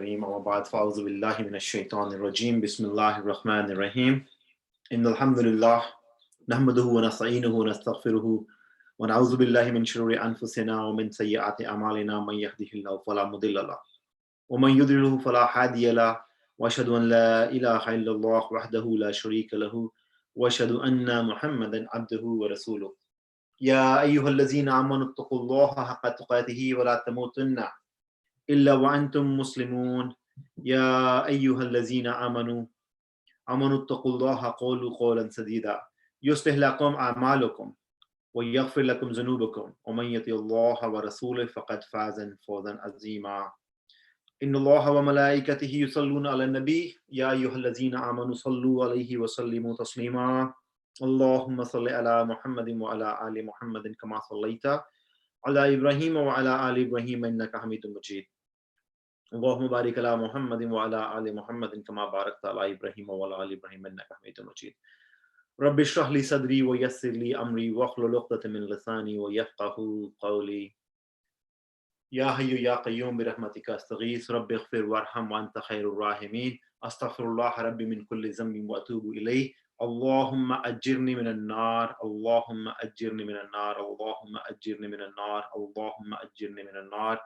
الكريم أما بعد فأعوذ بالله من الشيطان الرجيم بسم الله الرحمن الرحيم إن الحمد لله نحمده ونستعينه ونستغفره ونعوذ بالله من شرور أنفسنا ومن سيئات أعمالنا من يهده الله فلا مضل له ومن يضلله فلا هادي له وأشهد أن لا إله إلا الله وحده لا شريك له وأشهد أن محمدا عبده ورسوله يا أيها الذين آمنوا اتقوا الله حق تقاته ولا تموتن إلا وأنتم مسلمون يا أيها الذين آمنوا اتقوا الله قولوا قولا سديدا يصلح لكم أعمالكم ويغفر لكم ذنوبكم ومن يطع الله ورسوله فقد فاز فوزا عظيما إن الله وملائكته يصلون على النبي يا أيها الذين آمنوا صلوا عليه وسلموا تسليما اللهم صل على محمد وعلى آل محمد كما صليت على إبراهيم وعلى آل إبراهيم إنك حميد مجيد اللهم بارك على محمد وعلى آل محمد كما باركت على إبراهيم وعلى آل إبراهيم إنك حميد مجيد رب اشرح لي صدري ويسر لي أمري واحلل عقدة من لساني ويفقهوا قولي يا حي يا قيوم برحمتك أستغيث رب اغفر وارحم وأنت خير الراحمين أستغفر الله ربي من كل ذنب وأتوب إليه اللهم أجرني من النار اللهم أجرني من النار اللهم أجرني من النار اللهم أجرني من النار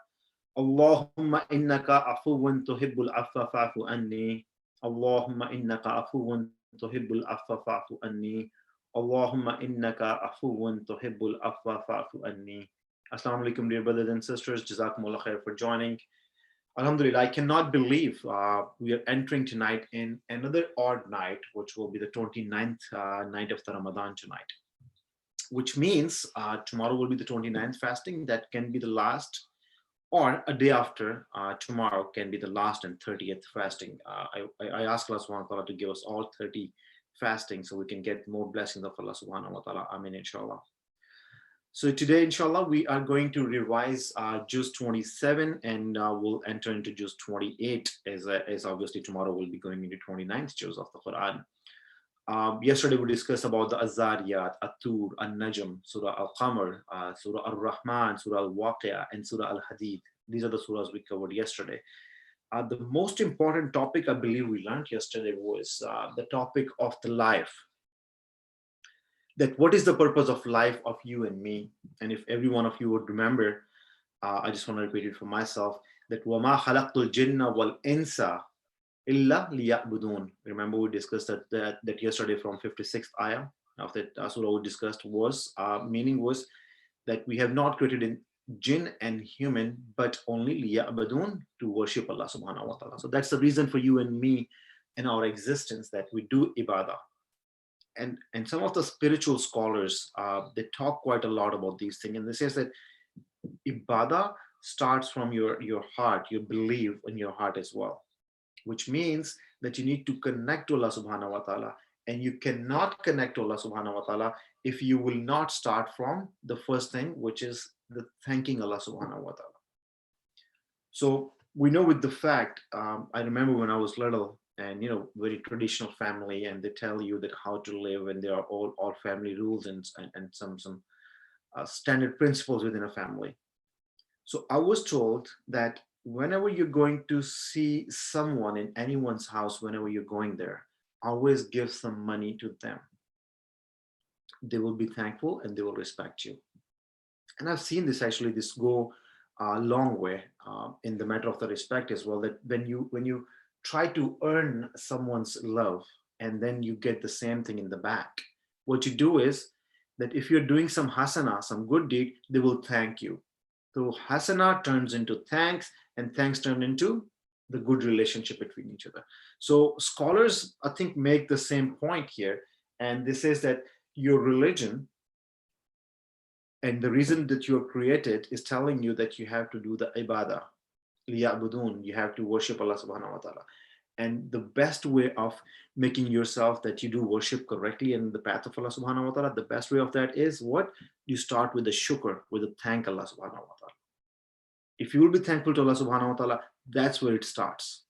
اللهم إنك عفو تحب العفو فاعف عني اللهم إنك عفو تحب العفو فاعف عني اللهم إنك عفو تحب العفو فاعف عني. Assalamu alaikum, dear brothers and sisters. Jazakumullah khair for joining. Alhamdulillah, I cannot believe we are entering tonight in another odd night, which will be the 29th night of the Ramadan tonight, which means tomorrow will be the 29th fasting. That can be the last, or a day after tomorrow can be the last and 30th fasting. I ask Allah subhanahu wa ta'ala to give us all 30 fasting so we can get more blessings of Allah subhanahu wa ta'ala. Amin, inshallah. So today, inshallah, we are going to revise Juz 27 and we'll enter into Juz 28 as obviously tomorrow we'll be going into 29th Juz of the Quran. Yesterday we discussed about the Azariyat, At-Tur, An-Najm, Surah Al-Qamar, Surah Al-Rahman, Surah Al-Waqi'ah, and Surah Al-Hadid. These are the surahs we covered yesterday. The most important topic I believe we learned yesterday was the topic of the life. That what is the purpose of life of you and me? And if every one of you would remember, I just want to repeat it for myself, that وَمَا خَلَقْتُ الْجِنَّ وَالْإِنسَ إِلَّا لِيَعْبُدُونَ. Remember we discussed that yesterday from 56th ayah of that surah we discussed was, meaning was that we have not created in jinn and human, but only liya'budun, to worship Allah subhanahu wa ta'ala. So that's the reason for you and me in our existence, that we do ibadah. And some of the spiritual scholars, they talk quite a lot about these things. And they say that ibadah starts from your heart, you believe in your heart as well, which means that you need to connect to Allah subhanahu wa ta'ala. And you cannot connect to Allah subhanahu wa ta'ala if you will not start from the first thing, which is the thanking Allah subhanahu wa ta'ala. So we know with the fact, I remember when I was little, and very traditional family, and they tell you that how to live, and there are all family rules and some standard principles within a family. So I was told that whenever you're going to see someone in anyone's house, whenever you're going there, always give some money to them. They will be thankful and they will respect you. And I've seen this go a long way in the matter of the respect as well, that when you try to earn someone's love and then you get the same thing in the back, what you do is that if you're doing some hasana, some good deed, they will thank you. So hasana turns into thanks, and thanks turn into the good relationship between each other. So scholars, I think, make the same point here. And this is that your religion and the reason that you're created is telling you that you have to do the ibadah. Liya'budun, you have to worship Allah subhanahu wa ta'ala. And the best way of making yourself that you do worship correctly in the path of Allah subhanahu wa ta'ala, the best way of that is what? You start with the shukr, with the thank Allah subhanahu wa ta'ala. If you will be thankful to Allah subhanahu wa ta'ala, that's where it starts.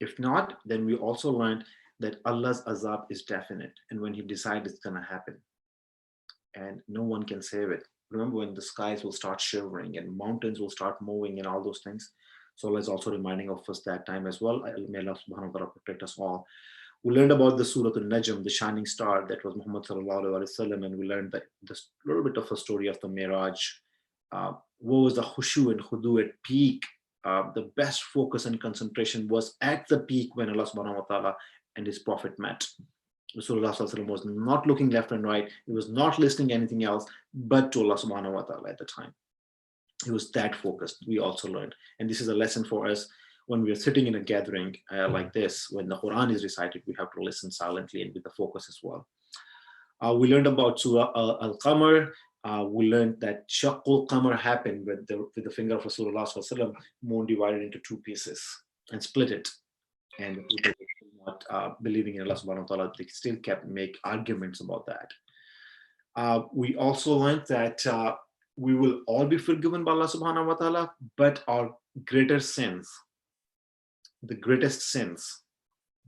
If not, then we also learned that Allah's azab is definite. And when he decides, it's going to happen. And no one can save it. Remember when the skies will start shivering and mountains will start moving and all those things. So Allah is also reminding of us that time as well. May Allah subhanahu wa ta'ala protect us all. We learned about the Surah Al-Najm, the shining star that was Muhammad sallallahu alaihi wasallam, and we learned that this little bit of a story of the Miraj. What was the khushu and khudu at peak? The best focus and concentration was at the peak when Allah subhanahu wa ta'ala and his prophet met. Rasulullah sallallahu alaihi wasallam was not looking left and right. He was not listening to anything else but to Allah subhanahu wa ta'ala at the time. He was that focused. We also learned. And this is a lesson for us when we are sitting in a gathering like this, when the Quran is recited, we have to listen silently and with the focus as well. We learned about Surah Al-Qamar. We learned that Shaqqul Qamar happened with the finger of Rasulullah sallallahu alaihi wasallam, moon divided into two pieces and split it. And people not believing in Allah subhanahu wa ta'ala, they still kept make arguments about that. We also learned that we will all be forgiven by Allah subhanahu wa ta'ala, but our greater sins, the greatest sins,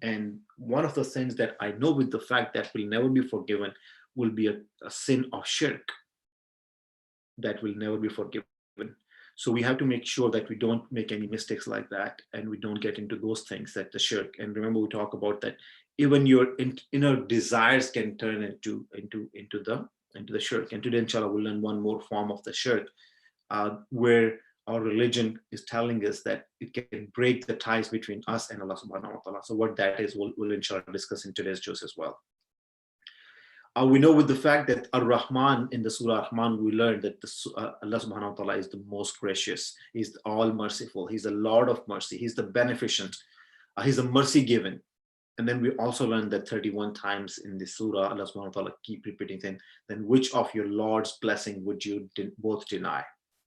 and one of the sins that I know with the fact that will never be forgiven will be a sin of shirk that will never be forgiven. So we have to make sure that we don't make any mistakes like that, and we don't get into those things that the shirk. And remember, we talk about that even your inner desires can turn into the shirk. And today, inshallah, we'll learn one more form of the shirk, where our religion is telling us that it can break the ties between us and Allah subhanahu wa ta'ala. So what that is, we'll inshallah discuss in today's juice as well. We know with the fact that Rahman in the Surah Rahman, we learned that Allah subhanahu wa ta'ala is the most gracious. He's all merciful. He's the Lord of mercy. He's the beneficent. He's the mercy given. And then we also learned that 31 times in the Surah, Allah subhanahu wa ta'ala keep repeating things. Then which of your Lord's blessing would you both deny?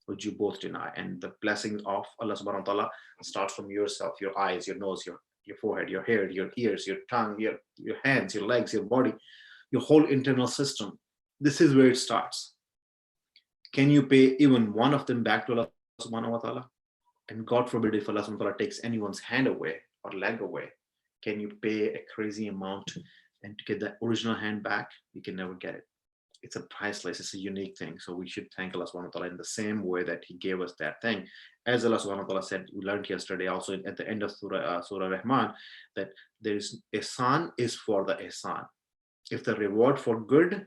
Would you both deny? And the blessing of Allah subhanahu wa ta'ala starts from yourself, your eyes, your nose, your forehead, your hair, your ears, your tongue, your hands, your legs, your body, your whole internal system. This is where it starts. Can you pay even one of them back to Allah subhanahu wa ta'ala? And God forbid if Allah subhanahu wa ta'ala takes anyone's hand away or leg away, can you pay a crazy amount and to get that original hand back? You can never get it. It's a priceless, it's a unique thing. So we should thank Allah subhanahu wa ta'ala in the same way that He gave us that thing. As Allah subhanahu wa ta'ala said, we learned yesterday also at the end of Surah Rahman, that there is ihsan is for the ihsan. If the reward for good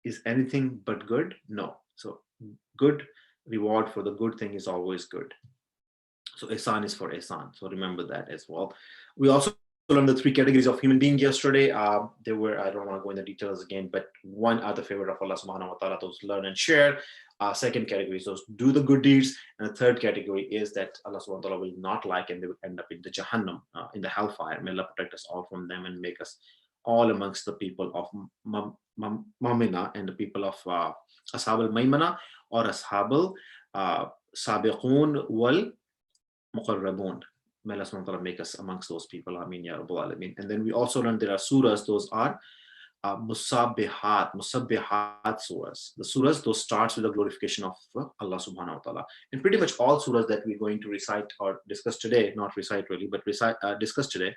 is anything but good, no. So good reward for the good thing is always good. So ihsan is for ihsan. So remember that as well. We also learned the three categories of human being yesterday. There were, I don't want to go into the details again, but one are the favorite of Allah subhanahu wa ta'ala, those learn and share. Second category is those do the good deeds. And the third category is that Allah subhanahu wa ta'ala will not like, and they will end up in the Jahannam, in the hellfire. May Allah protect us all from them and make us all amongst the people of Mamina and the people of Ashab al-Maymana or Ashab al-Sabiqun wal Muqarrabun. May Allah subhanahu wa ta'ala make us amongst those people. Ameen ya Rabbal Alameen. And then we also learned there are surahs, those are musabbihat surahs. The surahs, those starts with the glorification of Allah subhanahu wa ta'ala. And pretty much all surahs that we're going to recite or discuss today, not recite really, but discuss today,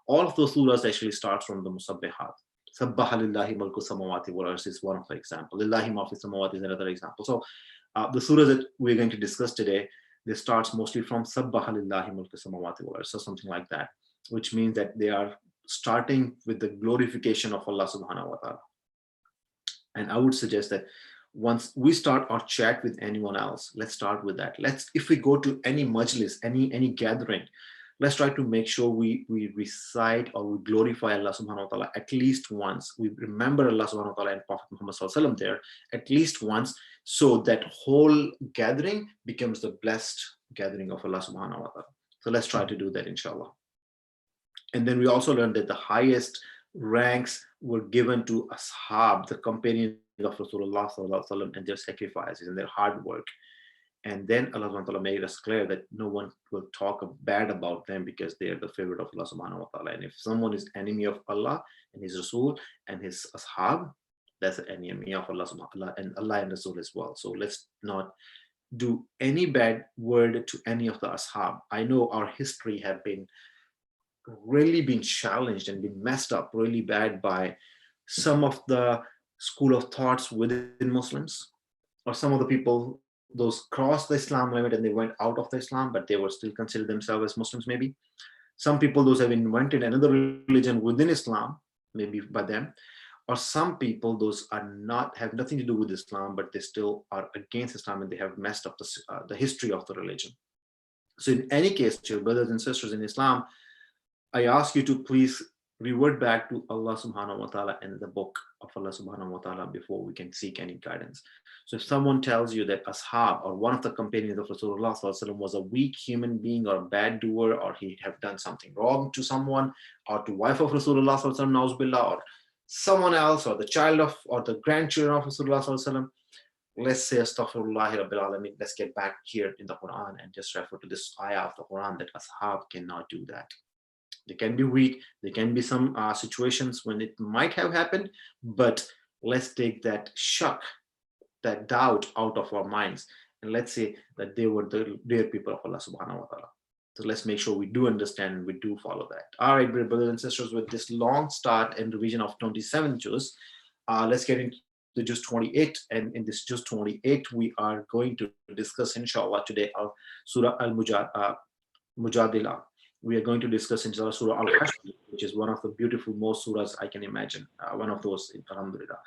all of those surahs actually start from the musabbihat. Sabbaha lillahi mulku samawati wal ardi is one of the examples. Lillahi ma fi samawati is another example. So the surahs that we're going to discuss today, they starts mostly from Sabbaha lillahi mulku samawati wal ardi, so something like that, which means that they are starting with the glorification of Allah subhanahu wa ta'ala. And I would suggest that once we start our chat with anyone else, let's start with that. If we go to any majlis, any gathering, let's try to make sure we recite or we glorify Allah subhanahu wa ta'ala at least once. We remember Allah subhanahu wa ta'ala and Prophet Muhammad sallallahu alaihi wasallam there at least once, so that whole gathering becomes the blessed gathering of Allah subhanahu wa ta'ala. So let's try to do that, inshallah. And then we also learned that the highest ranks were given to ashab, the companions of Rasulullah sallallahu alaihi wasallam, and their sacrifices and their hard work. And then Allah subhanahu wa ta'ala made us clear that no one will talk bad about them because they are the favorite of Allah subhanahu wa ta'ala. And if someone is enemy of Allah and His Rasul and His ashab, that's an enemy of Allah subhanahu wa ta'ala and Allah and Rasul as well. So let's not do any bad word to any of the ashab. I know our history have been really been challenged and been messed up really bad by some of the school of thoughts within Muslims, or some of the people those crossed the Islam limit and they went out of the Islam, but they were still considered themselves as Muslims maybe. Some people, those have invented another religion within Islam, maybe by them, or some people, those are not, have nothing to do with Islam, but they still are against Islam and they have messed up the history of the religion. So in any case, dear brothers and sisters in Islam, I ask you to please revert back to Allah subhanahu wa ta'ala and the book of Allah subhanahu wa ta'ala before we can seek any guidance. So if someone tells you that Ashab or one of the companions of Rasulullah sallallahu alaihi wasallam was a weak human being or a bad doer, or he have done something wrong to someone, or to wife of Rasulullah sallallahu alaihi wasallam, na'uz billah, or someone else, or the child of, or the grandchildren of Rasulullah sallallahu alaihi wasallam, let's say astaghfirullah rabbil alameen. Let's get back here in the Quran and just refer to this ayah of the Quran that Ashab cannot do that. They can be weak. There can be some situations when it might have happened, but let's take that shock, that doubt out of our minds, and let's say that they were the dear people of Allah subhanahu wa ta'ala. So let's make sure we do understand and we do follow that. All right, brothers and sisters, with this long start and revision of 27 juz, let's get into the juz 28. And in this juz 28, we are going to discuss, inshallah, today Surah Al-Mujadilah. We are going to discuss inshallah Surah Al-Hashr, which is one of the beautiful most surahs I can imagine. One of those, alhamdulillah.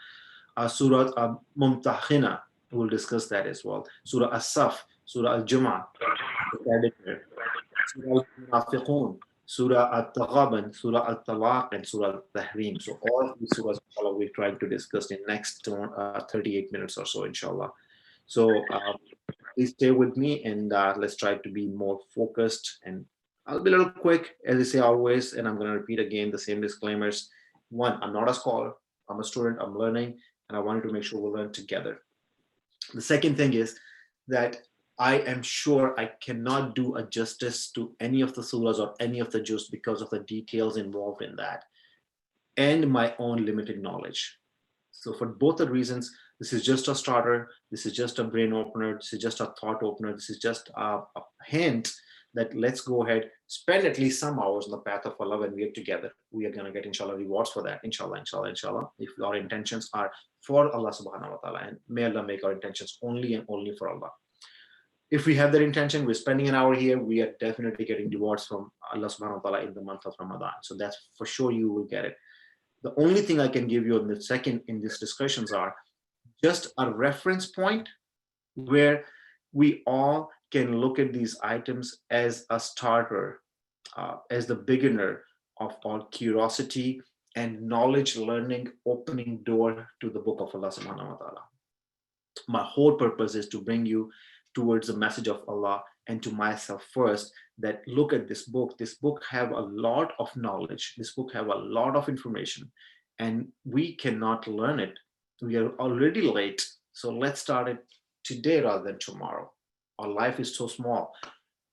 Surah Mumtahina, we'll discuss that as well. Surah As-Saf, Surah Al-Jum'ah, Surah Al-Munafiqun, Surah Al-Taghaban, Surah Al-Talaq, and Surah Al-Tahrim. So all of these surahs, inshallah, we're trying to discuss in next 38 minutes or so, inshallah. So please stay with me and let's try to be more focused, and I'll be a little quick, as I say always, and I'm going to repeat again the same disclaimers. One, I'm not a scholar, I'm a student, I'm learning, and I wanted to make sure we'll learn together. The second thing is that I am sure I cannot do a justice to any of the surahs or any of the juz because of the details involved in that and my own limited knowledge. So for both the reasons, this is just a starter, this is just a brain opener, this is just a thought opener, this is just a hint that let's go ahead, spend at least some hours on the path of Allah. When we are together, we are going to get inshallah rewards for that, inshallah, inshallah, inshallah, if our intentions are for Allah subhanahu wa ta'ala, and may Allah make our intentions only and only for Allah. If we have that intention, we're spending an hour here, we are definitely getting rewards from Allah subhanahu wa ta'ala in the month of Ramadan. So that's for sure, you will get it. The only thing I can give you in the second in these discussions are just a reference point where we all can look at these items as a starter, as the beginner of our curiosity and knowledge learning, opening door to the book of Allah subhanahu wa ta'ala. My whole purpose is to bring you towards the message of Allah and to myself first, that look at this book. This book have a lot of knowledge. This book have a lot of information, and we cannot learn it. We are already late. So let's start it today rather than tomorrow. Our life is so small.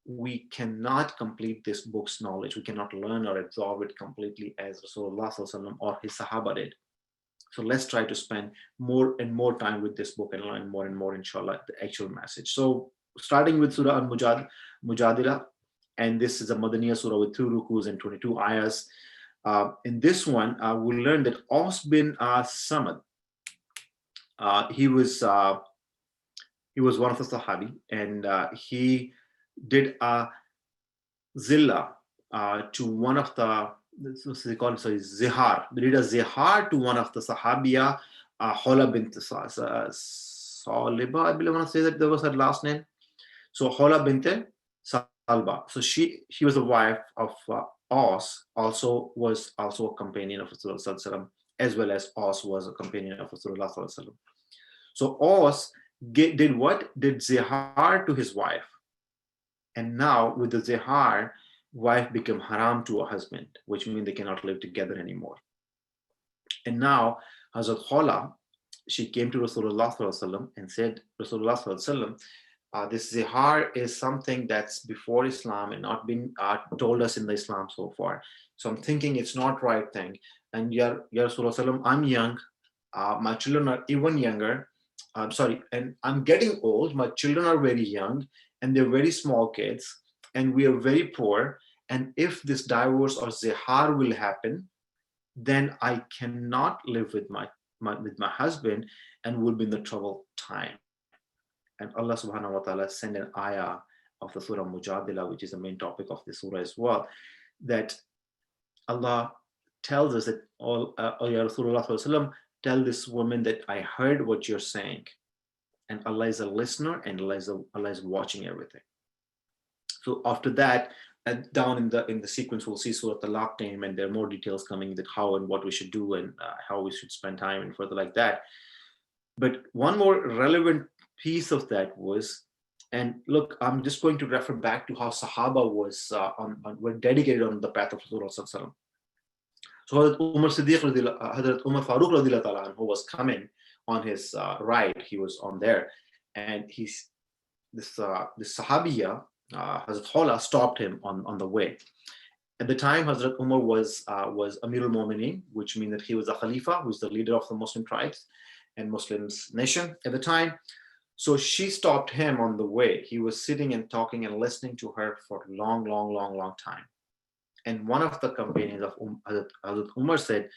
We cannot complete this book's knowledge. We cannot learn or absorb it completely as Rasulullah or his Sahaba did. So let's try to spend more and more time with this book and learn more and more, inshallah, the actual message. So starting with Surah Al-Mujadilah, and this is a Madaniya surah with 2 rukus and 22 ayahs. In this one, we learned that Aus bin Samad, he was one of the Sahabi, and he did a zillah to one of the, they call it, sorry, zihar. They did a zihar to one of the Sahabiya, Hola bint Saliba, I believe I want to say that was her last name. So Hola bint Salba. So she was the wife of Aus, was also a companion of Rasulullah, as well as Aus was a companion of Rasulullah. So Aus did what? Did zihar to his wife. And now with the zihar, wife became haram to a husband, which means they cannot live together anymore. And now Hazrat Khala, she came to Rasulullah and said, Rasulullah, this zihar is something that's before Islam and not been told us in the Islam so far. So I'm thinking it's not right thing. And Ya Rasulullah, I'm young, my children are even younger. I'm sorry, and I'm getting old. My children are very young and they're very small kids, and we are very poor. And if this divorce or zihar will happen, then I cannot live with my husband and will be in the troubled time. And Allah subhanahu wa ta'ala sent an ayah of the Surah Mujadila, which is the main topic of the surah as well, that Allah tells us that, oh, Ya Rasulullah sallallahu alaihi wasallam, tell this woman that I heard what you're saying. And Allah is a listener, and Allah is watching everything. So after that, down in the sequence, we'll see Surah Talaq came, and there are more details coming that how and what we should do and how we should spend time and further like that. But one more relevant piece of that was, and look, I'm just going to refer back to how Sahaba were dedicated on the path of Rasulullah. So Hazrat Umar Siddiq, Hazrat Umar Farooq radiallahu ta'ala, who was coming on his right, he was on there, and this Sahabiya, Hazrat Khawla, stopped him on the way. At the time, Hazrat Umar was Amirul Mu'mineen, which means that he was a Khalifa, who is the leader of the Muslim tribes and Muslims nation at the time. So she stopped him on the way. He was sitting and talking and listening to her for a long time. And one of the companions of Hazrat Umar said,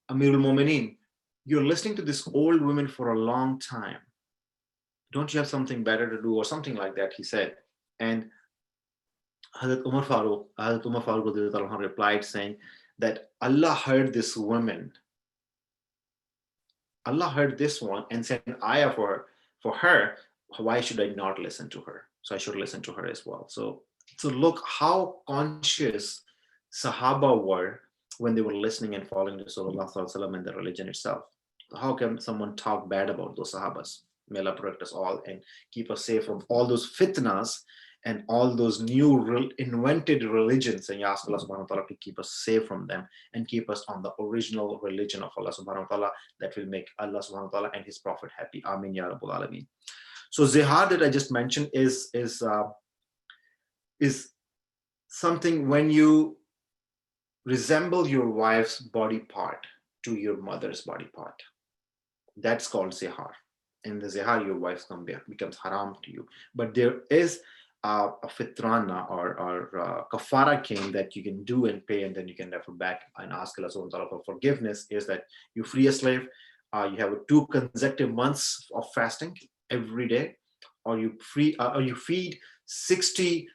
Amirul Mu'mineen, you're listening to this old woman for a long time. Don't you have something better to do, or something like that, he said. And Hazrat Umar Farooq replied saying that Allah heard this woman. Allah heard this one and sent an ayah for her. Why should I not listen to her? So I should listen to her as well. So look how conscious Sahaba were when they were listening and following Rasulullah and the religion itself. How can someone talk bad about those Sahabas? May Allah protect us all and keep us safe from all those fitnas and all those new invented religions, and ask Allah subhanahu wa ta'ala to keep us safe from them and keep us on the original religion of Allah subhanahu wa ta'ala that will make Allah subhanahu wa ta'ala and his prophet happy. Ameen ya Rabbul Alameen. So zihar that I just mentioned is something when you resemble your wife's body part to your mother's body part. That's called zihar. In the zihar, your wife becomes haram to you. But there is a fitrana or kafara came that you can do and pay, and then you can refer back and ask Allah subhanahu wa ta'ala for forgiveness, is that you free a slave, you have 2 consecutive months of fasting every day, or you feed 60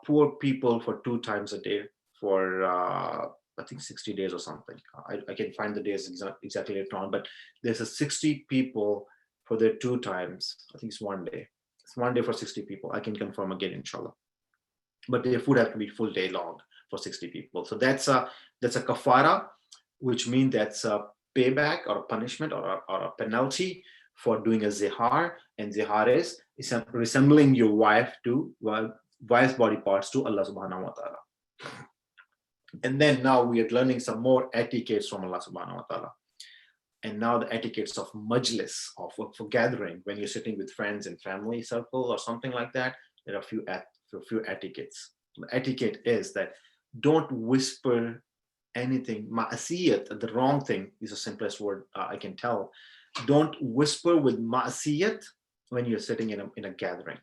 poor people for 2 times a day for I think 60 days or something. I can find the days exactly later on, but there's a 60 people for their 2 times. I think it's 1 day. It's 1 day for 60 people. I can confirm again, inshallah. But their food have to be full day long for 60 people. So that's a kafara, which means that's a payback or a punishment or a penalty for doing a zihar. And zihar is resembling your wife's body parts to Allah subhanahu wa ta'ala. And then now we are learning some more etiquettes from Allah subhanahu wa ta'ala. And now the etiquettes of majlis, for gathering, when you're sitting with friends and family circle or something like that, there are a few etiquettes. The etiquette is that don't whisper anything. Ma'asiyat, the wrong thing, is the simplest word I can tell. Don't whisper with ma'asiyat when you're sitting in a gathering,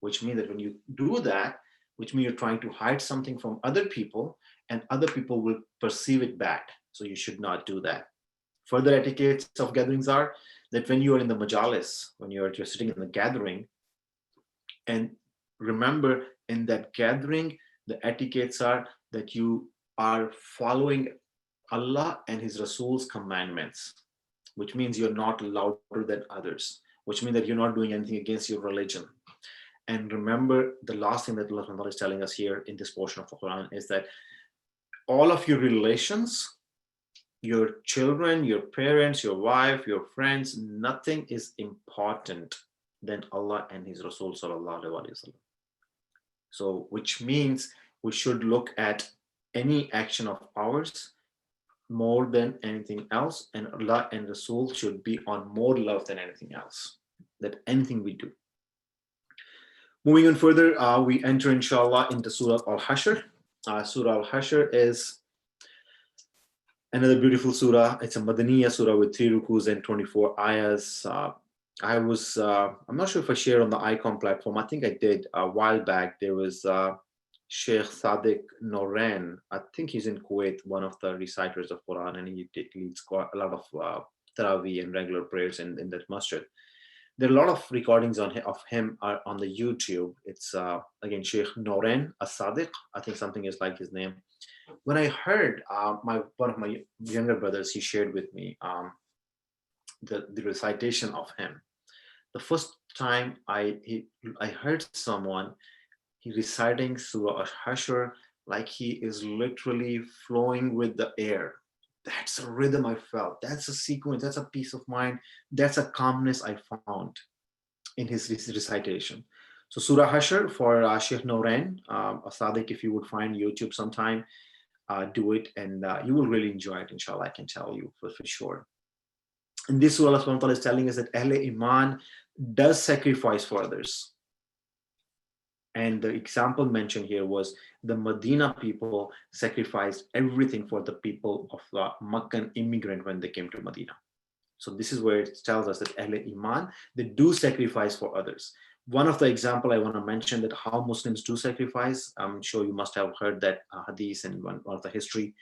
which means that when you do that, which means you're trying to hide something from other people, and other people will perceive it bad. So you should not do that. Further etiquettes of gatherings are that when you are in the majalis, when you're sitting in the gathering, and remember in that gathering, the etiquettes are that you are following Allah and His Rasul's commandments, which means you're not louder than others, which means that you're not doing anything against your religion. And remember, the last thing that Allah is telling us here in this portion of the Quran is that all of your relations, your children, your parents, your wife, your friends, nothing is important than Allah and His Rasul sallallahu alaihi wasallam. So, which means we should look at any action of ours more than anything else, and Allah and Rasul should be on more love than anything else, that anything we do. Moving on further, we enter inshallah into Surah Al-Hashr. Surah Al-Hashr is another beautiful surah. It's a Madaniya surah with 3 rukus and 24 ayahs. I'm not sure if I shared on the icon platform. I think I did a while back. There was Sheikh Sadiq Noran. I think he's in Kuwait, one of the reciters of Quran, and he leads a lot of Taraweeh and regular prayers in that masjid. There are a lot of recordings of him are on the YouTube. It's again Sheikh Noren As-Sadiq. I think something is like his name. When I heard one of my younger brothers, he shared with me the recitation of him. The first time I heard someone he reciting Surah Al-Hashr like he is literally flowing with the air. That's a rhythm I felt. That's a sequence. That's a peace of mind. That's a calmness I found in his recitation. So Surah Hashr for Sheikh Noren As-Sadiq, if you would find YouTube sometime, do it, and you will really enjoy it, inshallah, I can tell you for sure. In this surah, Allah subhanahu wa ta'ala is telling us that Ahle Iman does sacrifice for others. And the example mentioned here was the Medina people sacrificed everything for the people of the Meccan immigrant when they came to Medina. So this is where it tells us that Ahle Iman, they do sacrifice for others. One of the example I want to mention that how Muslims do sacrifice, I'm sure you must have heard that hadith and one of the history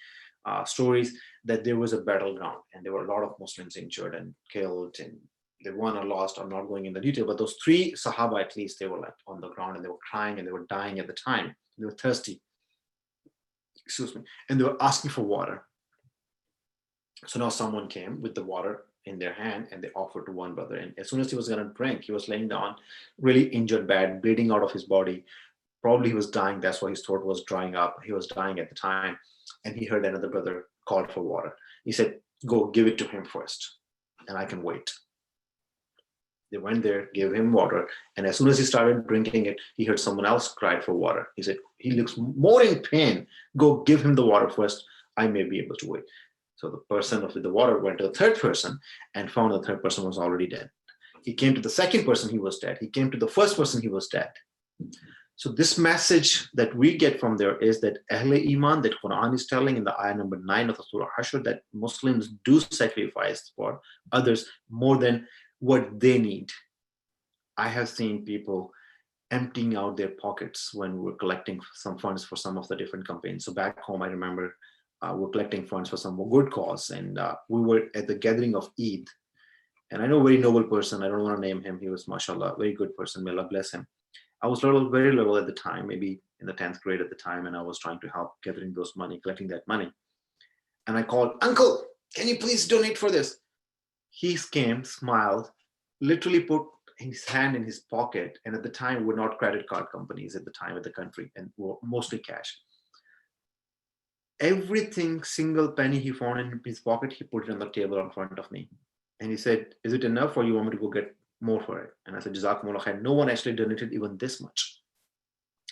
stories, that there was a battleground and there were a lot of Muslims injured and killed, and they won or lost. I'm not going into detail, but those 3 Sahaba at least, they were like on the ground and they were crying and they were dying at the time. They were thirsty, excuse me, and they were asking for water. So now someone came with the water in their hand and they offered to one brother. And as soon as he was going to drink, he was laying down, really injured bad, bleeding out of his body. Probably he was dying. That's why his throat was drying up. He was dying at the time. And he heard another brother call for water. He said, go give it to him first, and I can wait. They went there, gave him water. And as soon as he started drinking it, he heard someone else cried for water. He said, he looks more in pain. Go give him the water first. I may be able to wait. So the person with the water went to the third person and found the third person was already dead. He came to the second person, he was dead. He came to the first person, he was dead. So this message that we get from there is that Ahle Iman, that Quran is telling in the ayah number 9 of the Surah Hashr, that Muslims do sacrifice for others more than what they need. I have seen people emptying out their pockets when we're collecting some funds for some of the different campaigns. So back home, I remember we're collecting funds for some good cause, and we were at the gathering of Eid. And I know a very noble person, I don't want to name him, he was, mashallah, very good person, may Allah bless him. I was very little at the time, maybe in the 10th grade at the time, and I was trying to help gathering those money, collecting that money. And I called, uncle, can you please donate for this? He came, smiled, literally put his hand in his pocket, and at the time were not credit card companies at the time of the country, and were mostly cash. Everything, single penny he found in his pocket, he put it on the table in front of me. And he said, is it enough, or you want me to go get more for it? And I said, Jazakumullah khair. No one actually donated even this much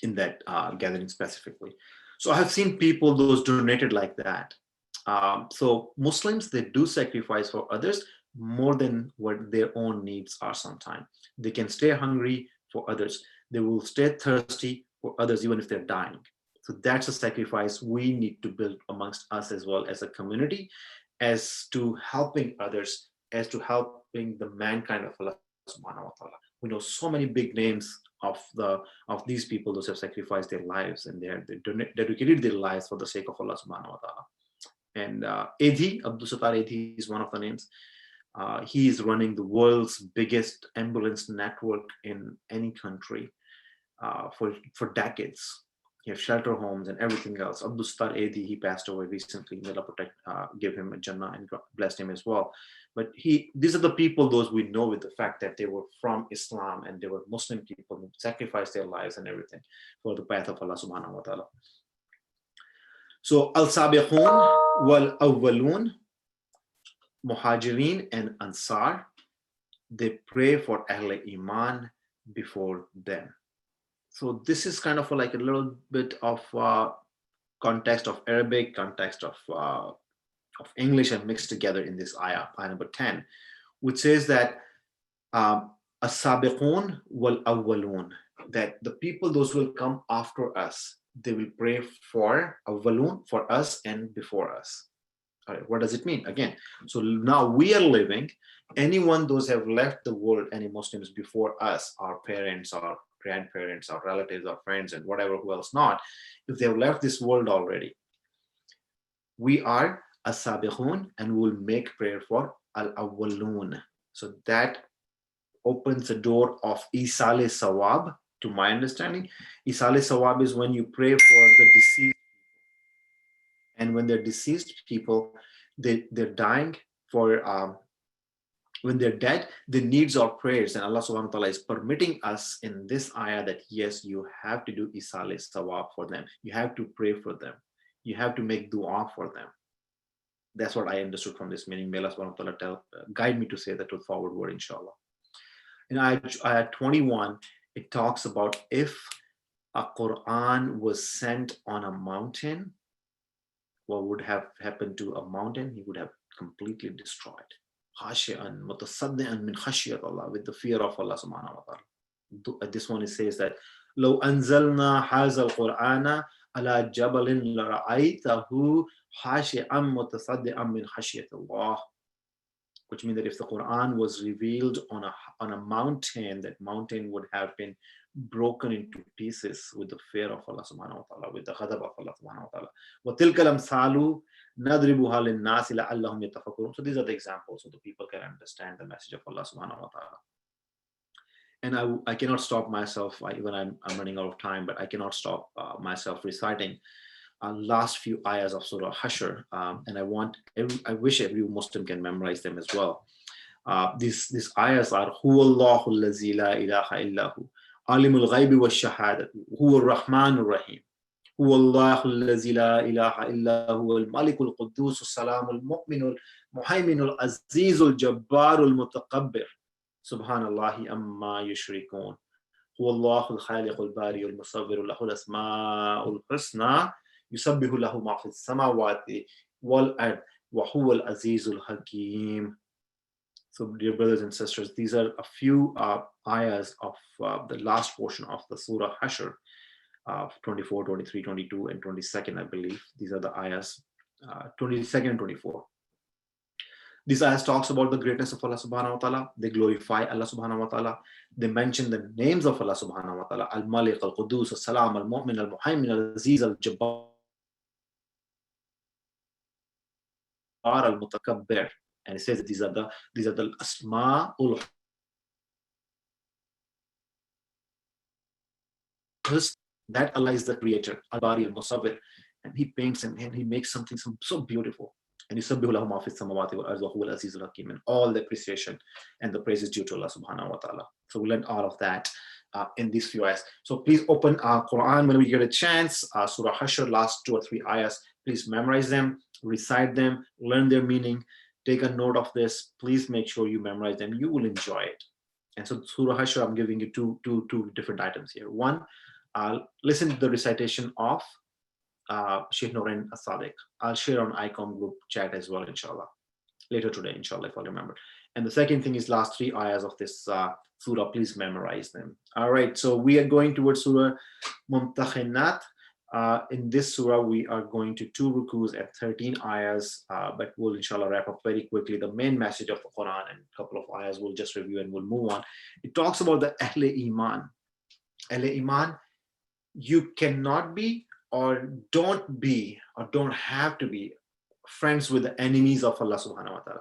in that gathering specifically. So I have seen people, those donated like that. So Muslims, they do sacrifice for others more than what their own needs are sometimes. They can stay hungry for others. They will stay thirsty for others, even if they're dying. So that's a sacrifice we need to build amongst us as well as a community, as to helping others, as to helping the mankind of Allah subhanahu wa ta'ala. We know so many big names of these people, those have sacrificed their lives, and they dedicated their lives for the sake of Allah subhanahu wa ta'ala. And Adhi, Abdul Sattar Adhi is one of the names. He is running the world's biggest ambulance network in any country for decades. He has shelter homes and everything else. Abdul Sattar Adhi, he passed away recently. May Allah protect, give him a Jannah and blessed him as well. But these are the people, those we know, with the fact that they were from Islam and they were Muslim people who sacrificed their lives and everything for the path of Allah subhanahu wa ta'ala. So al-sabiqun wal-awwalun, muhajirin and ansar, they pray for Ahle Iman before them. So this is kind of like a little bit of context of Arabic, context of English, and mixed together in this ayah number 10, which says that as-sabiqun wal-awwalun, that the people, those who will come after us, they will pray for awwalun, for us and before us. All right, what does it mean? Again, so now we are living, anyone those have left the world, any Muslims before us, our parents, our grandparents, our relatives, our friends, and whatever who else not, if they have left this world already, we are as-sabiqun and we will make prayer for al-awwalun. So that opens the door of Isale Sawab. To my understanding, Isale Sawab is when you pray for the deceased, and when they're deceased people, they're dying for when they're dead, the needs our prayers, and Allah subhanahu wa ta'ala is permitting us in this ayah that yes, you have to do Isale Sawab for them. You have to pray for them. You have to make dua for them. That's what I understood from this meaning. May Allah subhanahu wa ta'ala guide me to say that with forward word, inshallah. In ayah 21, it talks about if a Quran was sent on a mountain, what would have happened to a mountain? He would have completely destroyed. Khashi'an mutasaddian min khashiyat Allah, with the fear of Allah subhanahu wa ta'ala. This one, it says that لو أنزلنا هذا القرآن على جبل لرأيته خاشعا متصدعا من خشية الله, which means that if the Quran was revealed on a mountain, that mountain would have been broken into pieces with the fear of Allah subhanahu wa ta'ala, with the ghadab of Allah subhanahu wa ta'ala. وَتِلْكَ الْأَمْثَالُ نَضْرِبُهَا لِلنَّاسِ لَعَلَّهُمْ يَتَفَكَّرُونَ. So these are the examples so the people can understand the message of Allah subhanahu wa ta'ala. And I cannot stop myself, even I'm running out of time, but I cannot stop myself reciting last few ayahs of Surah Hashr, and I wish every Muslim can memorize them as well. These ayahs are Huwallahu allazi la ilaha illahu alimul ghaibi wa shahadati huwa ar-Rahman ar-Rahim Huwallahu allazi la ilaha illahu al-Malikul Quddus as-Salamul Mu'minul Muhayminul Azizul Jabbarul Mutakabbir Subhanallahi amma yushrikun Huwallahu al-Khaliqul Bari'ul Musawwirul Lahul Asma'ul Husna يسبح له ما في السماوات والأرض وهو العزيز الحكيم. So dear brothers and sisters, these are a few ayahs of the last portion of the Surah Hashr, 24, 23, 22, and 22nd, I believe. These are the ayahs, 22nd and 24. These ayahs talks about the greatness of Allah subhanahu wa ta'ala. They glorify Allah subhanahu wa ta'ala. They mention the names of Allah subhanahu wa ta'ala. Al-Malik, Al-Qudus, Al-Salam, Al-Mu'min, Al-Muhaymin, Al-Aziz, Al-Jabbar, Al-Mutakabbir. And it says that these are the Asma'ul Husna, that Allah is the creator, Al-Bari, Al-Musawwir, and he paints and he makes something so beautiful. And yusabbihu lahu ma fi samawati wal ardi wa huwa al-azizul hakim, and all the appreciation and the praise is due to Allah subhanahu wa ta'ala. So we learned all of that in these few ayahs. So please open Quran whenever you get a chance. Surah Hashr, last 2 or 3 ayahs. Please memorize them, recite them, learn their meaning, take a note of this. Please make sure you memorize them. You will enjoy it. And so Surah Hashr, I'm giving you two different items here. One, listen to the recitation of Sheikh Noren As-Sadiq. I'll share on ICOM group chat as well, inshallah. Later today, inshallah, if I remember. And the second thing is last 3 ayahs of this surah. Please memorize them. All right, so we are going towards Surah Mumtakhinat. In this surah, we are going to 2 rukus and 13 ayahs, but we'll inshallah wrap up very quickly. The main message of the Quran and a couple of ayahs we'll just review and we'll move on. It talks about the Ahle Iman. Ahle Iman, you cannot be or don't be or don't have to be friends with the enemies of Allah subhanahu wa ta'ala.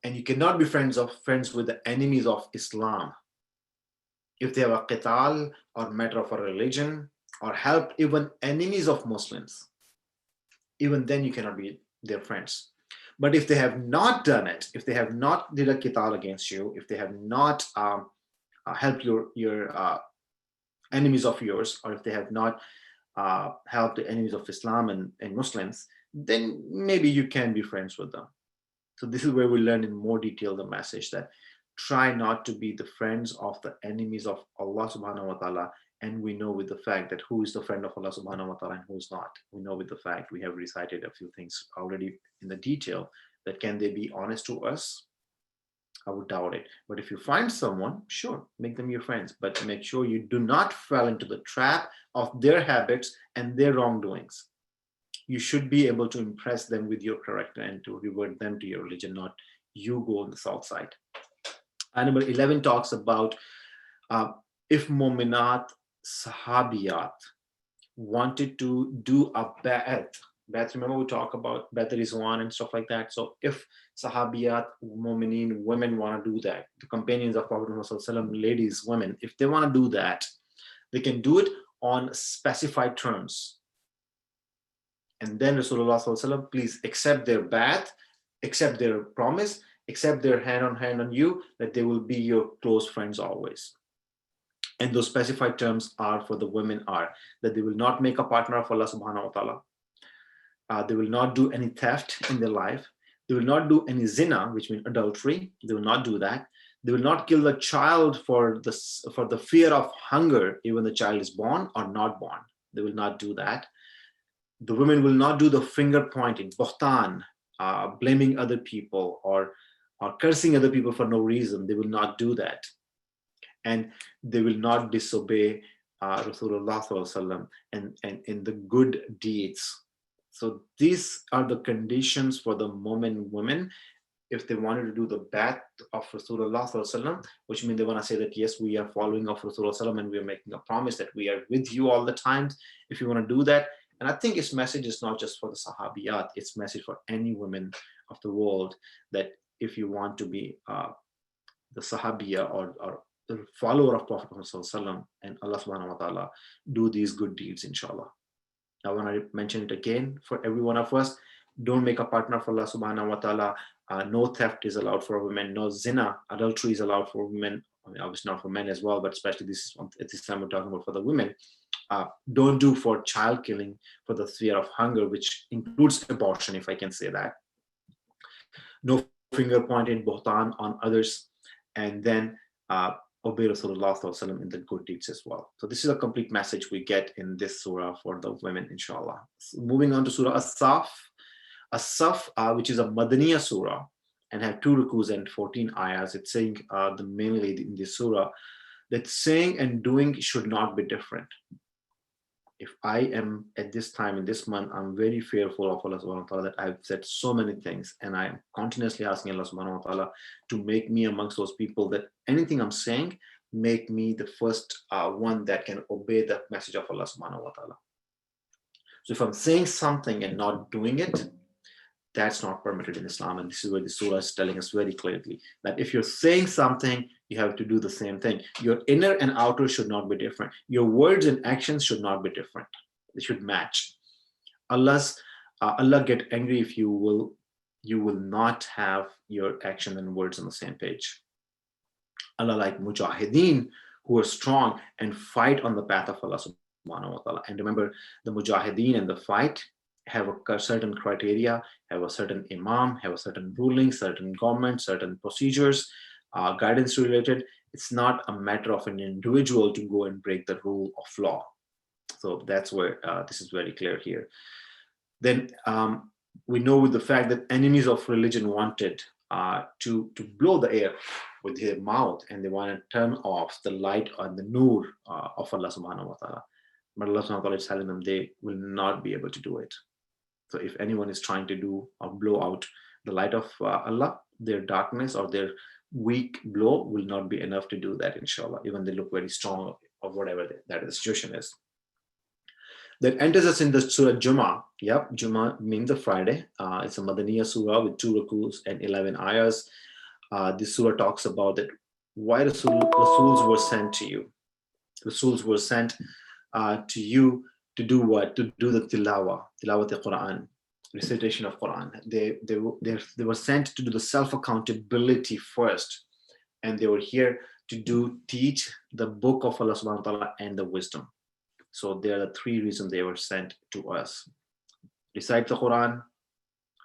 And you cannot be friends with the enemies of Islam. If they have a qital or matter of a religion or help even enemies of Muslims, even then you cannot be their friends. But if they have not done it, if they have not did a qital against you, if they have not helped your enemies of yours, or if they have not helped the enemies of Islam and Muslims, then maybe you can be friends with them. So this is where we learn in more detail the message that try not to be the friends of the enemies of Allah subhanahu wa ta'ala. And we know with the fact that who is the friend of Allah subhanahu wa ta'ala and who's not. We know with the fact, we have recited a few things already in the detail, that can they be honest to us? I would doubt it. But if you find someone, sure, make them your friends, but make sure you do not fall into the trap of their habits and their wrongdoings. You should be able to impress them with your character and to revert them to your religion, not you go on the south side. And number 11 talks about if Mu'minat Sahabiyat wanted to do a ba'at Beth, remember we talk about Beth Rizwan and stuff like that. So if Sahabiyat, Mu'mineen, women want to do that, the companions of Prophet Muhammad, ladies, women, if they want to do that, they can do it on specified terms. And then Rasulullah, please accept their bath, accept their promise, accept their hand on you, that they will be your close friends always. And those specified terms are for the women are that they will not make a partner of Allah subhanahu wa ta'ala. They will not do any theft in their life. They will not do any zina, which means adultery. They will not do that. They will not kill the child for the fear of hunger, even the child is born or not born. They will not do that. The women will not do the finger pointing, buhtan, blaming other people or cursing other people for no reason. They will not do that. And they will not disobey Rasulullah and in the good deeds. So these are the conditions for the women if they wanted to do the bath of Rasulullah, which means they want to say that yes, we are following of Rasulullah and we are making a promise that we are with you all the time. If you want to do that, and I think its message is not just for the Sahabiyat, it's message for any women of the world that if you want to be the Sahabiya or the follower of Prophet Muhammad and Allah subhanahu wa ta'ala, do these good deeds, inshallah. I want to mention it again for every one of us. Don't make a partner for Allah subhanahu wa ta'ala. No theft is allowed for women. No zina, adultery is allowed for women. I mean, obviously not for men as well, but especially this time we're talking about for the women. Don't do for child killing for the fear of hunger, which includes abortion, if I can say that. No finger pointing, buhtan on others, and then obey Rasulullah in the good deeds as well. So this is a complete message we get in this surah for the women, inshallah. So moving on to Surah As-Saf. As-Saf, which is a Madaniya surah and have 2 rukus and 14 ayahs. It's saying mainly in this surah that saying and doing should not be different. If I am at this time in this month, I'm very fearful of Allah subhanahu wa ta'ala that I've said so many things, and I'm continuously asking Allah subhanahu wa ta'ala to make me amongst those people that anything I'm saying, make me the first one that can obey the message of Allah subhanahu wa ta'ala. So if I'm saying something and not doing it, that's not permitted in Islam. And this is where the surah is telling us very clearly that if you're saying something, you have to do the same thing. Your inner and outer should not be different. Your words and actions should not be different. They should match. Allah get angry if you will not have your action and words on the same page. Allah like mujahideen who are strong and fight on the path of Allah subhanahu wa ta'ala. And remember, the mujahideen and the fight have a certain criteria, have a certain imam, have a certain ruling, certain government, certain procedures, guidance related. It's not a matter of an individual to go and break the rule of law. So that's where this is very clear here. Then we know with the fact that enemies of religion wanted to blow the air with their mouth, and they want to turn off the light on the nur of Allah subhanahu wa ta'ala. But Allah subhanahu wa ta'ala is telling them they will not be able to do it. So if anyone is trying to do or blow out the light of Allah, their darkness or their weak blow will not be enough to do that, inshallah, even they look very strong or whatever that the situation is. That enters us in the Surah Jummah. Yep, Jummah means the Friday. It's a Madaniya surah with 2 rukus and 11 ayahs. This surah talks about that why Rasuls were sent to you. Rasuls were sent to you to do what? To do the tilawat al-Quran, recitation of Quran. They were sent to do the self-accountability first, and they were here to teach the book of Allah subhanahu wa ta'ala and the wisdom. So there are the 3 reasons they were sent to us. Recite the Quran.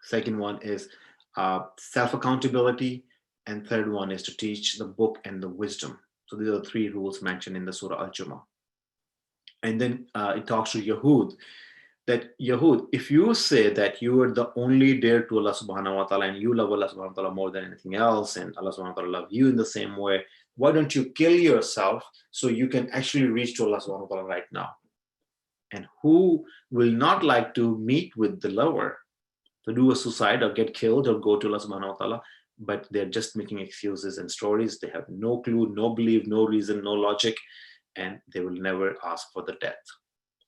Second one is self-accountability. And third one is to teach the book and the wisdom. So these are the 3 rules mentioned in the Surah Al-Jummah. And then it talks to Yahud, that Yahud, if you say that you are the only dear to Allah subhanahu wa ta'ala and you love Allah subhanahu wa ta'ala more than anything else, and Allah subhanahu wa ta'ala love you in the same way, why don't you kill yourself so you can actually reach to Allah subhanahu wa ta'ala right now? And who will not like to meet with the lover, to do a suicide or get killed or go to Allah subhanahu wa ta'ala, but they're just making excuses and stories. They have no clue, no belief, no reason, no logic, and they will never ask for the death.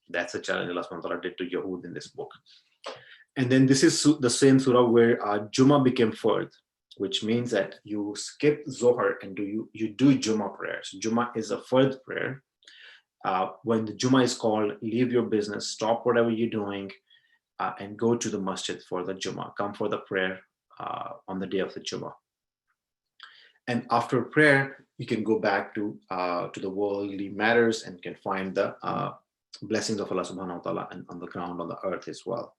That's a challenge Allah subhanahu wa ta'ala did to Yahud in this book. And then this is the same surah where Jummah became fard, which means that you skip Zohar and you do Jummah prayers. Jummah is a fard prayer. When the Jummah is called, leave your business, stop whatever you're doing, and go to the masjid for the Jummah. Come for the prayer on the day of the Jummah. And after prayer, you can go back to the worldly matters and can find the blessings of Allah subhanahu wa ta'ala and on the ground, on the earth as well.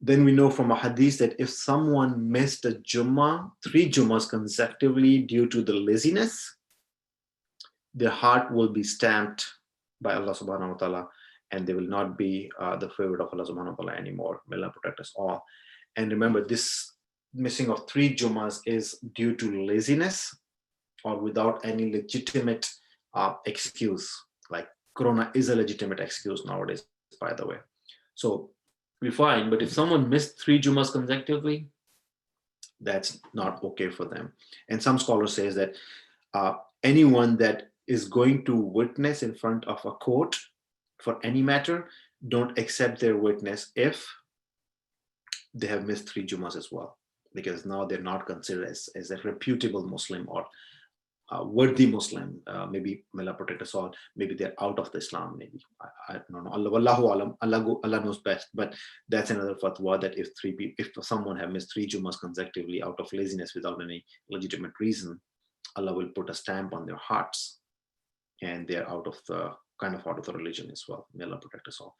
Then we know from a hadith that if someone missed a Jummah, 3 Jummahs consecutively due to the laziness, their heart will be stamped by Allah subhanahu wa ta'ala, and they will not be the favorite of Allah subhanahu wa ta'ala anymore. May Allah protect us all. And remember, this missing of 3 Jummahs is due to laziness or without any legitimate excuse. Like Corona is a legitimate excuse nowadays, by the way. So we're fine, but if someone missed 3 Jummahs consecutively, that's not okay for them. And some scholars say that anyone that is going to witness in front of a court for any matter, don't accept their witness if they have missed 3 Jummahs as well, because now they're not considered as a reputable Muslim or worthy Muslim. Maybe may Allah protect us all. Maybe they're out of the Islam. Maybe I don't know. Allah knows best. But that's another fatwa that if someone have missed 3 Jummahs consecutively out of laziness without any legitimate reason, Allah will put a stamp on their hearts, and they're out of the religion as well. May Allah protect us all.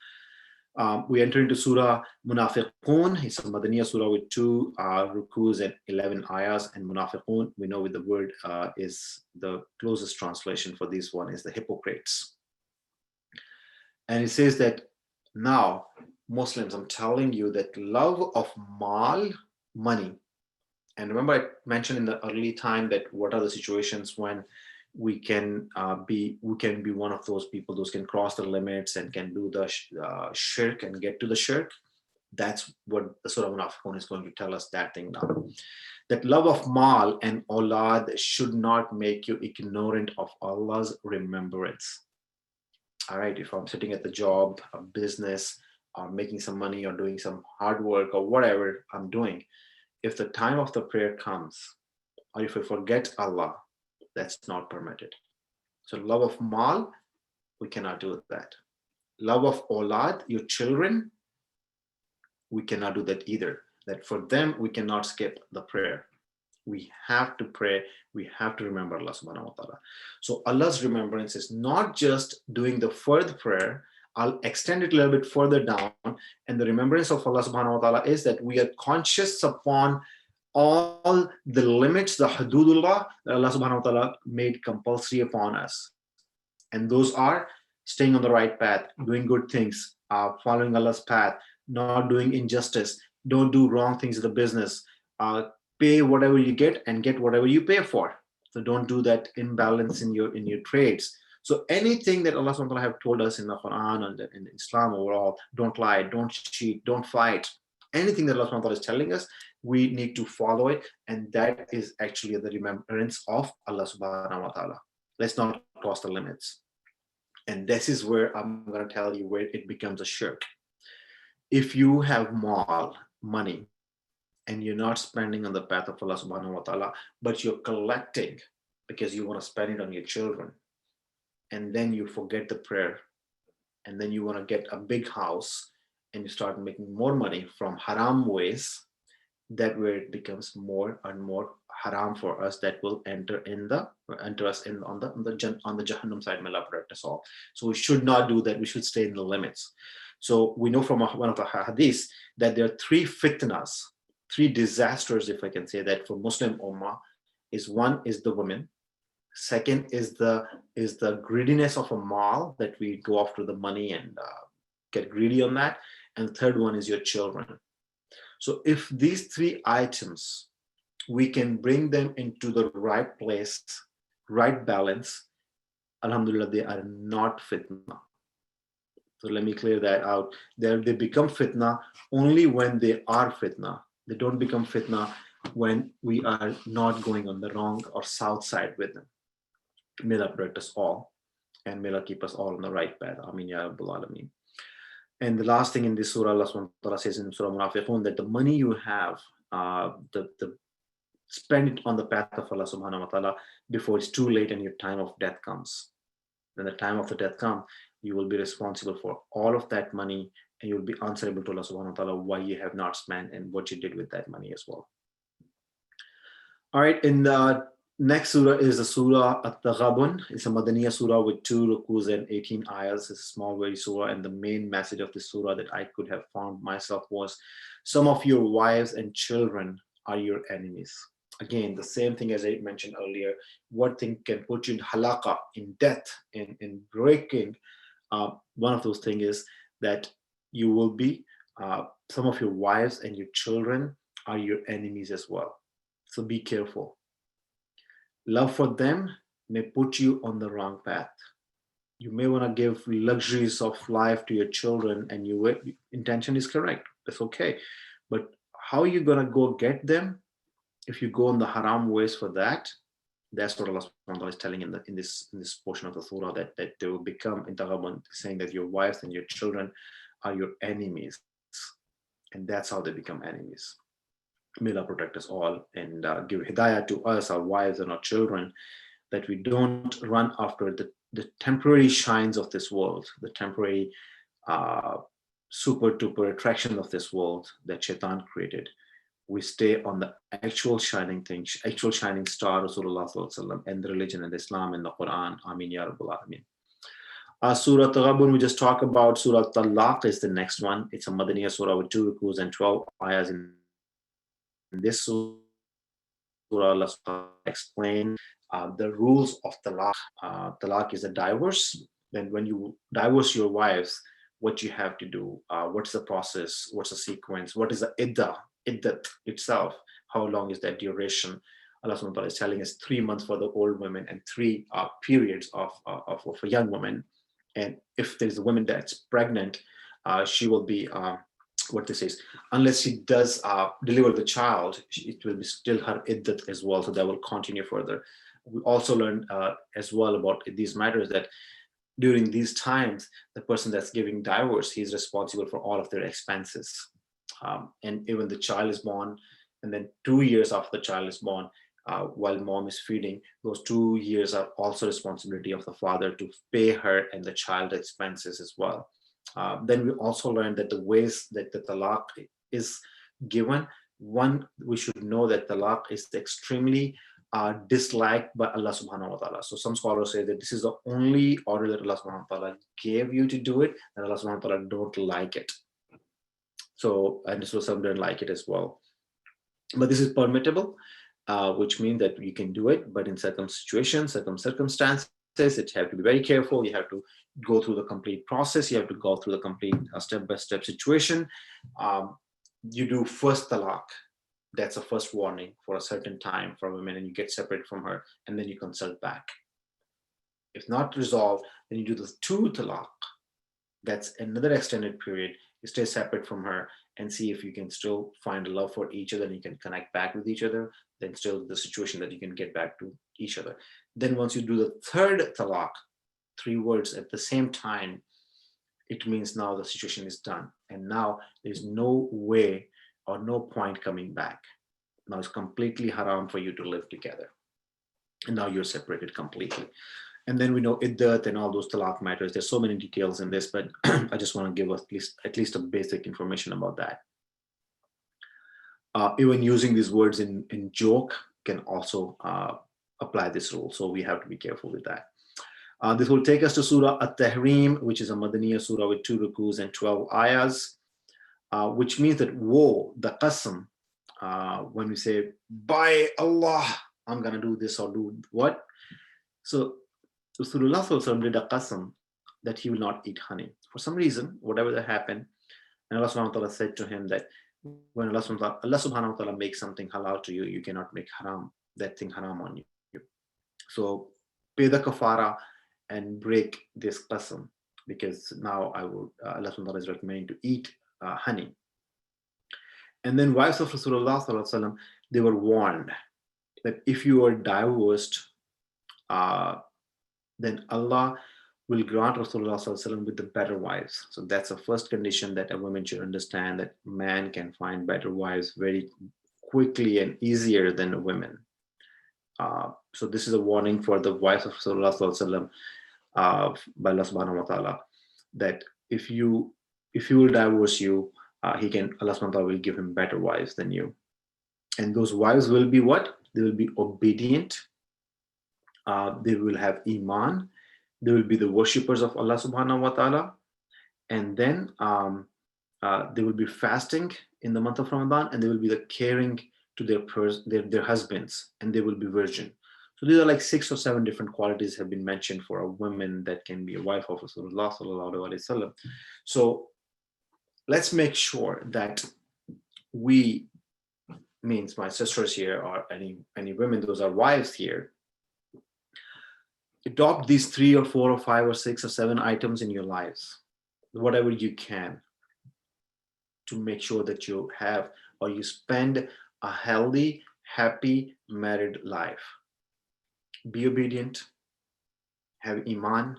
We enter into Surah Munafiqun. It's a Madaniya surah with 2 rukus and 11 ayahs. And Munafiqun, we know with the word is the closest translation for this one is the hypocrites. And it says that now, Muslims, I'm telling you that love of money. And remember, I mentioned in the early time that what are the situations when we can be one of those people, those can cross the limits and can do the shirk and get to the shirk. That's what the Surah Munafiqun is going to tell us, that thing now. That love of mal and aulad should not make you ignorant of Allah's remembrance. All right, if I'm sitting at the job, a business, or making some money or doing some hard work or whatever I'm doing, if the time of the prayer comes, or if I forget Allah, that's not permitted. So love of mal, we cannot do that. Love of aulad, your children, we cannot do that either. That for them, we cannot skip the prayer. We have to pray. We have to remember Allah subhanahu wa ta'ala. So Allah's remembrance is not just doing the fard prayer. I'll extend it a little bit further down. And the remembrance of Allah subhanahu wa ta'ala is that we are conscious upon all the limits, the hududullah that Allah subhanahu wa ta'ala made compulsory upon us. And those are staying on the right path, doing good things, following Allah's path, not doing injustice, don't do wrong things in the business, pay whatever you get and get whatever you pay for. So don't do that imbalance in your trades. So anything that Allah subhanahu wa ta'ala have told us in the Quran and in Islam overall, don't lie, don't cheat, don't fight. Anything that Allah subhanahu wa ta'ala is telling us, we need to follow it, and that is actually the remembrance of Allah subhanahu wa ta'ala. Let's not cross the limits. And this is where I'm going to tell you where it becomes a shirk. If you have money, and you're not spending on the path of Allah subhanahu wa ta'ala, but you're collecting because you want to spend it on your children, and then you forget the prayer, and then you want to get a big house, and you start making more money from haram ways, that where it becomes more and more haram for us, that will enter us on the Jahannam side. May Allah protect us all. So we should not do that. We should stay in the limits. So we know from one of the hadiths that there are 3 fitnas, 3 disasters, if I can say that, for Muslim Ummah. One is the women. Second is the greediness of a mal, that we go after the money and get greedy on that. And the third one is your children. So if these 3 items, we can bring them into the right place, right balance, alhamdulillah, they are not fitna. So let me clear that out. They become fitna only when they are fitna. They don't become fitna when we are not going on the wrong or south side with them. May Allah protect us all, and may Allah keep us all on the right path. Ameen ya Rabbal Alameen. And the last thing in this surah, Allah subhanahu wa ta'ala says in Surah Munafiqun, that the money you have, spend it on the path of Allah subhanahu wa ta'ala before it's too late and your time of death comes. When the time of the death comes, you will be responsible for all of that money, and you will be answerable to Allah subhanahu wa ta'ala why you have not spent and what you did with that money as well. All right, in the next surah is the Surah At-Taghabun. It's a Madaniya surah with 2 rukus and 18 ayahs. It's a small, very surah, and the main message of this surah that I could have found myself was, some of your wives and children are your enemies. Again, the same thing as I mentioned earlier. What thing can put you in halaka, in death, in breaking? One of those things is that you will be, some of your wives and your children are your enemies as well. So be careful. Love for them may put you on the wrong path. You may want to give luxuries of life to your children, and your intention is correct. That's okay. But how are you going to go get them if you go on the haram ways for that? That's what Allah subhanahu wa ta'ala is telling in this portion of the surah, that they will become in Taghabun, saying that your wives and your children are your enemies. And that's how they become enemies. May Allah protect us all and give hidayah to us, our wives and our children, that we don't run after the temporary shines of this world, the temporary super duper attraction of this world that Shaitan created. We stay on the actual shining thing, actual shining star, Rasulullah sallallahu alaihi wasallam, and the religion and Islam and the Quran. Ameen ya Rabbal Alameen. Surah Taghabun, we just talked about. Surah Talaq is the next one. It's a Madaniya surah with 2 rukus and 12 ayahs. In this surah, Allah explain the rules of talaq. Talaq is a divorce. Then when you divorce your wives, what you have to do, what's the process, what's the sequence, what is the iddat itself, how long is that duration? Allah subhanahu wa ta'ala is telling us 3 months for the old women and 3 periods of a young woman. And if there's a woman that's pregnant, she will be what this is, unless she does deliver the child, it will be still her iddat as well. So that will continue further. We also learned as well about these matters, that during these times, the person that's giving divorce, he's responsible for all of their expenses. And even the child is born, and then 2 years after the child is born, while mom is feeding, those 2 years are also responsibility of the father to pay her and the child expenses as well. Then we also learned that the ways that the talaq is given, one, we should know that talaq is extremely disliked by Allah subhanahu wa ta'ala. So some scholars say that this is the only order that Allah subhanahu wa ta'ala gave you to do it, and Allah subhanahu wa ta'ala don't like it. So, and so some don't like it as well. But this is permittable, which means that you can do it, but in certain situations, certain circumstances, it have to be very careful. You have to go through the complete process. You have to go through the complete step-by-step situation. You do first talaq. That's a first warning for a certain time for women, and you get separate from her, and then you consult back. If not resolved, then you do the 2 talaq. That's another extended period. You stay separate from her and see if you can still find a love for each other, and you can connect back with each other. Then still the situation that you can get back to each other. Then once you do the 3rd talaq, 3 words at the same time, it means now the situation is done. And now there's no way or no point coming back. Now it's completely haram for you to live together. And now you're separated completely. And then we know iddat and all those talaq matters. There's so many details in this, but I just want to give at least a basic information about that. Even using these words in joke can also apply this rule. So we have to be careful with that. This will take us to Surah At-Tahrim, which is a Madaniya surah with 2 rukus and 12 ayahs, which means that woe, the qasam, when we say, by Allah, I'm going to do this or do what? So Rasulullah did a qasam that he will not eat honey. For some reason, whatever that happened, and Allah subhanahu wa ta'ala said to him that when Allah subhanahu wa ta'ala makes something halal to you, you cannot make that thing haram on you. So pay the kafara and break this qasam, because now Allah subhanahu wa ta'ala is recommending to eat honey. And then wives of Rasulullah sallallahu alaihi wasallam, they were warned that if you are divorced, then Allah will grant Rasulullah Sallallahu Alaihi Wasallam with the better wives. So that's the first condition that a woman should understand, that man can find better wives very quickly and easier than women. So this is a warning for the wives of Rasulullah Sallallahu Alaihi Wasallam by Allah Subhanahu wa Taala, that if you will divorce you, Allah Subhanahu wa Taala will give him better wives than you. And those wives will be what? They will be obedient. They will have iman. They will be the worshippers of Allah Subhanahu wa Taala. And then they will be fasting in the month of Ramadan, and they will be the caring to their husbands, and they will be virgin. So these are like 6 or 7 different qualities have been mentioned for a woman that can be a wife of Rasulullah Sallallahu Alaihi Wasallam. So let's make sure that we, means my sisters here, or any women, those are wives here, adopt these 3 or 4 or 5 or 6 or 7 items in your lives, whatever you can, to make sure that you have, or you spend a healthy, happy married life. Be obedient, have iman,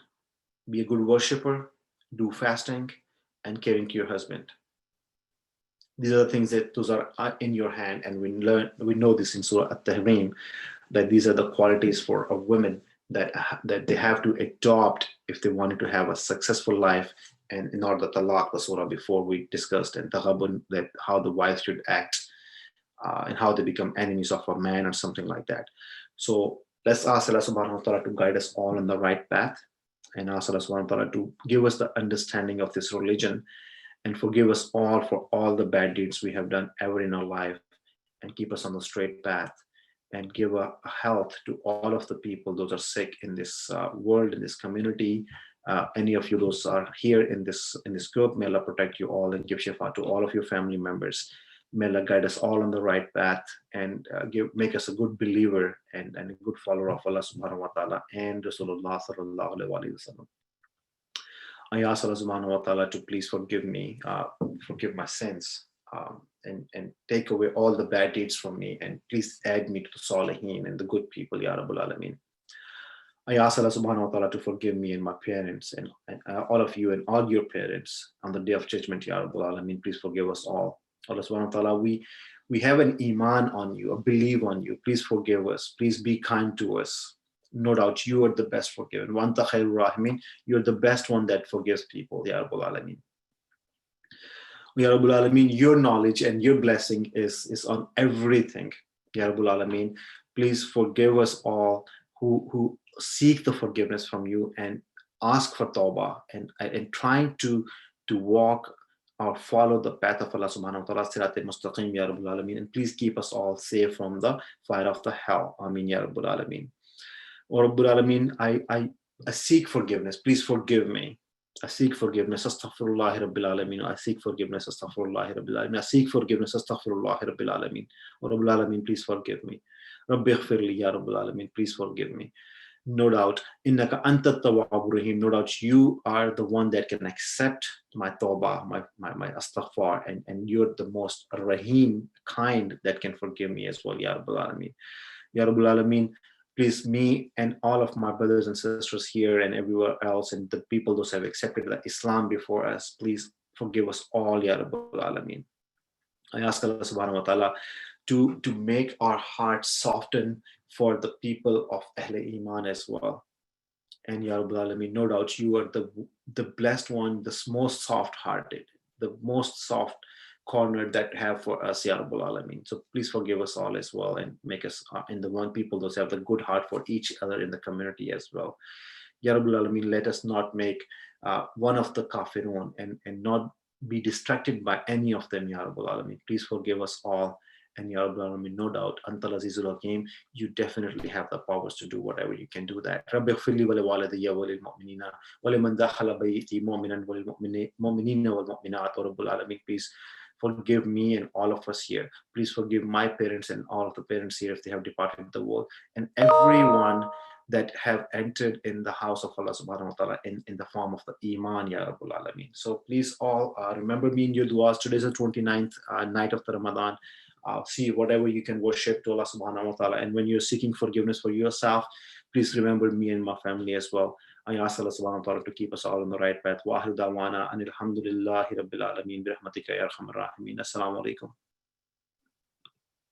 be a good worshipper, do fasting, and caring to your husband. These are the things that those are in your hand, and we know this in Surah At-Tahrim, that these are the qualities for a woman that they have to adopt if they wanted to have a successful life. And in order, talaq, the surah before we discussed, and taghabun, that how the wife should act and how they become enemies of a man or something like that. So let's ask Allah Subhanahu wa Taala to guide us all on the right path, and ask Allah Subhanahu wa Taala to give us the understanding of this religion, and forgive us all for all the bad deeds we have done ever in our life, and keep us on the straight path, and give a health to all of the people those are sick in this world, in this community. Any of you those are here in this group, may Allah protect you all and give shifa to all of your family members. May Allah guide us all on the right path, and make us a good believer and a good follower of Allah Subhanahu wa Taala and Rasulullah Sallallahu Alaihi Wasallam. I ask Allah Subhanahu wa Taala to please forgive me, forgive my sins, and take away all the bad deeds from me, and please add me to the Salihin and the good people, Ya Rabbul Alameen. I ask Allah Subhanahu wa Taala to forgive me and my parents, and all of you and all your parents on the day of judgment, Ya Rabbul Alameen. Please forgive us all. Allah Subhanahu wa Taala, we have an iman on you, a belief on you. Please forgive us. Please be kind to us. No doubt you are the best forgiven. Wa anta khairur rahimin. You're the best one that forgives people, Ya Rabbul Alameen. Ya Rabbul Alameen, your knowledge and your blessing is on everything, Ya Rabbul Alameen. Please forgive us all who seek the forgiveness from you and ask for tawbah, and trying to walk or follow the path of Allah Subhanahu wa Taala, Sirat al-Mustaqim, Ya Rabbul Alameen. And please keep us all safe from the fire of the hell. Ameen, Ya Rabbul Alameen. O Rabbul Alameen, I seek forgiveness. Please forgive me. I seek forgiveness. Astaghfirullah Rabbil Alameen. I seek forgiveness. Astaghfirullah Rabbil Alameen. I seek forgiveness. Astaghfirullah Rabbil Alameen. O Rabbul Alameen, please forgive me. Rabbi ighfirli, Ya Rabbul Alameen. Please forgive me. No doubt, innaka anta tawwabur rahim. No doubt you are the one that can accept my tawbah, my astaghfar, and you're the most rahim, kind, that can forgive me as well, Ya Rabbul Alameen. Ya Rabbul Alameen, please, me and all of my brothers and sisters here and everywhere else, and the people those have accepted the Islam before us, please forgive us all, Ya Rabbul Alameen. I ask Allah Subhanahu wa Taala to make our hearts soften for the people of Ahle Iman as well. And Ya Rabbul Alameen, no doubt you are the blessed one, the most soft-hearted, the most soft corner that have for us, Ya Rabbul Alameen. So please forgive us all as well, and make us in the one people those have the good heart for each other in the community as well. Ya Rabbul Alameen, let us not make one of the kafirun and not be distracted by any of them, Ya Rabbul Alameen. Please forgive us all. And Ya Rabbul Alameen, no doubt, Antal Azizul Hakim, you definitely have the powers to do whatever you can do that. Rabbi ighfirli wa liwalidayya wa lilmu'minina wa liman dakhala bayti mu'minan wa lilmu'minina wal mu'minat. Rabbul Alameen, please forgive me and all of us here. Please forgive my parents and all of the parents here if they have departed the world, and everyone that have entered in the house of Allah Subhanahu wa Taala in the form of the Iman, Ya Rabbul Alameen. So please all remember me in your du'as. Today is the 29th night of the Ramadan. See whatever you can worship to Allah Subhanahu wa Taala. And when you're seeking forgiveness for yourself, please remember me and my family as well. I ask Allah subhanahu wa ta'ala to keep us all on the right path. Wa ahlu da'wana anil hamdulillahi rabbil alameen bi rahmatika ya arhamar rahimin. Assalamu alaikum.